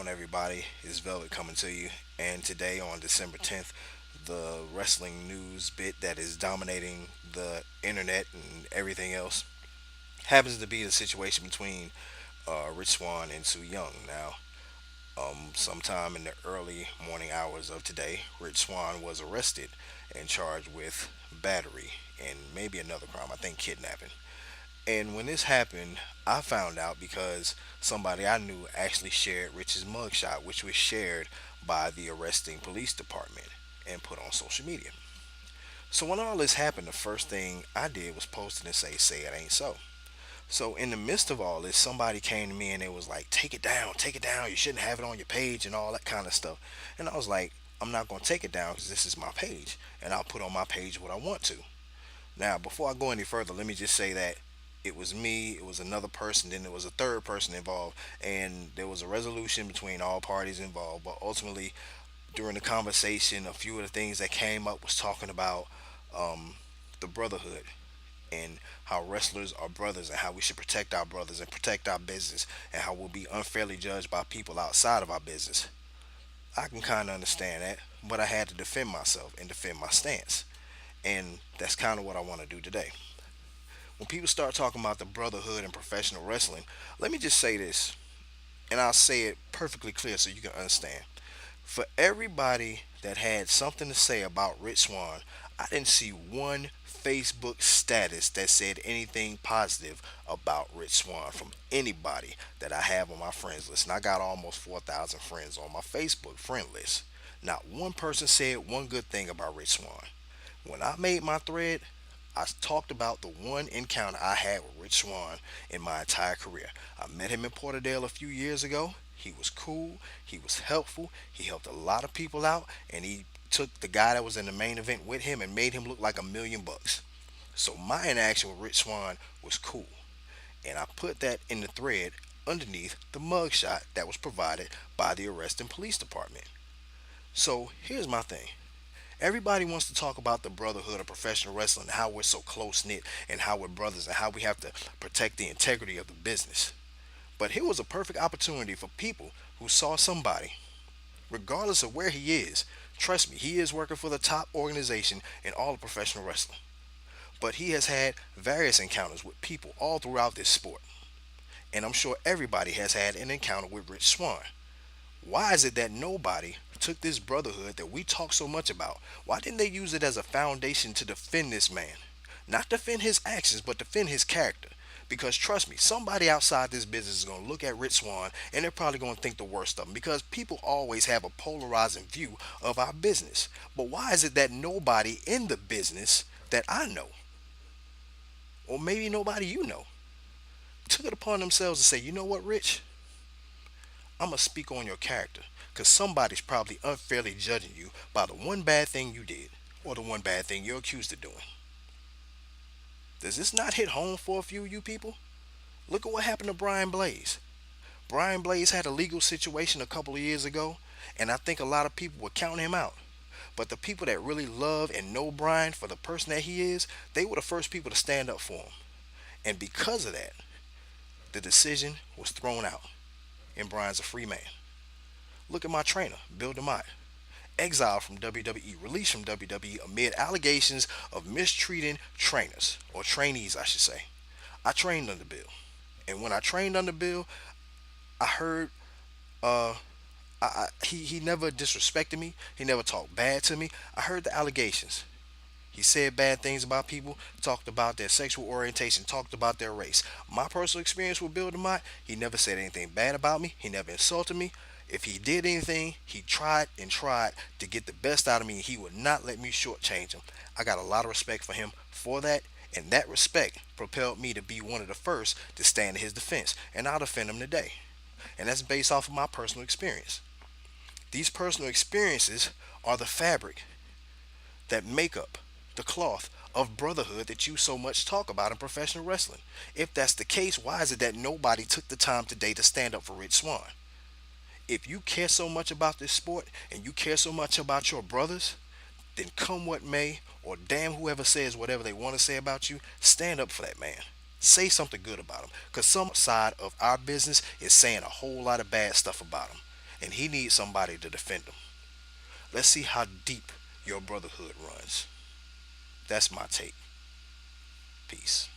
on, everybody? It's Velvet coming to you. And today, on December 10th, the wrestling news bit that is dominating the internet and everything else happens to be the situation between Rich Swann and Sue Young. Now, sometime in the early morning hours of today, Rich Swann was arrested and charged with battery and maybe another crime, I think kidnapping. And when this happened, I found out because somebody I knew actually shared Rich's mugshot, which was shared by the arresting police department and put on social media. So when all this happened, the first thing I did was post it and say it ain't so. So in the midst of all this, somebody came to me and it was like, take it down. You shouldn't have it on your page and all that kind of stuff. And I was like, I'm not going to take it down because this is my page and I'll put on my page what I want to. Now, before I go any further, let me just say that it was me, it was another person, then there was a third person involved, and there was a resolution between all parties involved. But ultimately, during the conversation, a few of the things that came up was talking about um, the brotherhood and how wrestlers are brothers and how we should protect our brothers and protect our business and how we'll be unfairly judged by people outside of our business. I can kind of understand that, but I had to defend myself and defend my stance. And that's kind of what I want to do today. When people start talking about the brotherhood in professional wrestling, let me just say this, and I'll say it perfectly clear so you can understand. For everybody that had something to say about Rich Swann, I didn't see one Facebook status that said anything positive about Rich Swann from anybody that I have on my friends list. And I got almost 4,000 friends on my Facebook friend list. Not one person said one good thing about Rich Swann. When I made my thread, I talked about the one encounter I had with Rich Swann in my entire career. I met him in Porterdale a few years ago. He was cool, he was helpful, he helped a lot of people out, and he took the guy that was in the main event with him and made him look like $1 million. So my interaction with Rich Swann was cool. And I put that in the thread underneath the mugshot that was provided by the arresting police department. So here's my thing. Everybody wants to talk about the brotherhood of professional wrestling, and how we're so close knit, and how we're brothers, and how we have to protect the integrity of the business. But here was a perfect opportunity for people who saw somebody, regardless of where he is. Trust me, he is working for the top organization in all of professional wrestling. But he has had various encounters with people all throughout this sport. And I'm sure everybody has had an encounter with Rich Swann. Why is it that nobody took this brotherhood that we talk so much about? Why didn't they use it as a foundation to defend this man? Not defend his actions, but defend his character. Because trust me, somebody outside this business is going to look at Rich Swann and they're probably going to think the worst of him because people always have a polarizing view of our business. But why is it that nobody in the business that I know, or maybe nobody you know, took it upon themselves to say, you know what, Rich? I'm going to speak on your character because somebody's probably unfairly judging you by the one bad thing you did or the one bad thing you're accused of doing. Does this not hit home for a few of you people? Look at what happened to Brian Blaze. Brian Blaze had a legal situation a couple of years ago, and I think a lot of people would count him out. But the people that really love and know Brian for the person that he is, they were the first people to stand up for him. And because of that, the decision was thrown out, and Brian's a free man. Look at my trainer, Bill DeMott. Exiled from WWE, released from WWE amid allegations of mistreating trainers, or trainees, I should say. I trained under Bill. And when I trained under Bill, I heard uh, he never disrespected me. He never talked bad to me. I heard the allegations. He said bad things about people, talked about their sexual orientation, talked about their race. My personal experience with Bill DeMott, he never said anything bad about me. He never insulted me. If he did anything, he tried and tried to get the best out of me. He would not let me shortchange him. I got a lot of respect for him for that, and that respect propelled me to be one of the first to stand in his defense, and I'll defend him today. And that's based off of my personal experience. These personal experiences are the fabric that make up the cloth of brotherhood that you so much talk about in professional wrestling. If that's the case, why is it that nobody took the time today to stand up for Rich Swann? If you care so much about this sport and you care so much about your brothers, then come what may, or damn whoever says whatever they want to say about you, stand up for that man. Say something good about him. Because some side of our business is saying a whole lot of bad stuff about him. and he needs somebody to defend him. Let's see how deep your brotherhood runs. That's my take. Peace.